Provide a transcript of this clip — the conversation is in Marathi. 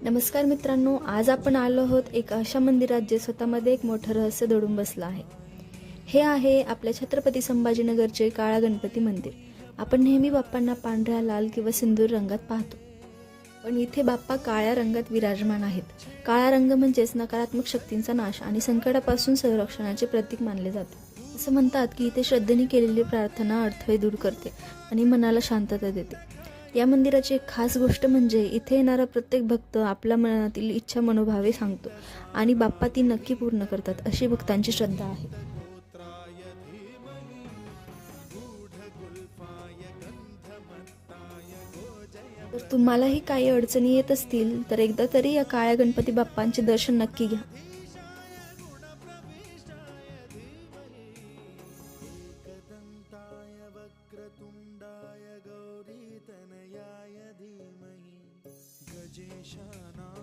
नमस्कार मित्रांनो, आज आपण आलो आहोत एक अशा मंदिरात जे स्वतःमध्ये एक मोठं रहस्य दडून बसलं आहे. हे आहे आपल्या छत्रपती संभाजीनगरचे काळा गणपती मंदिर. आपण नेहमी बाप्पांना पांढऱ्या, लाल किंवा सिंदूर रंगात पाहतो, पण इथे बाप्पा काळ्या रंगात विराजमान आहेत. काळा रंग म्हणजेच नकारात्मक शक्तींचा नाश आणि संकटापासून संरक्षणाचे प्रतीक मानले जाते. असं म्हणतात की इथे श्रद्धेने केलेली प्रार्थना अडथळे दूर करते आणि मनाला शांतता देते. या मंदिराची एक खास गोष्ट म्हणजे इथे येणारा प्रत्येक भक्त आपल्या मनातील इच्छा मनोभावे सांगतो आणि बाप्पा ती नक्की पूर्ण करतात, अशी भक्तांची श्रद्धा आहे. तर तुम्हालाही काही अडचणी येत असतील तर एकदा तरी या काळ्या गणपती बाप्पांचे दर्शन नक्की घ्या. एकदन्ताय वक्रतुण्डाय गौरीतनयाय धीमहि गजेशानाय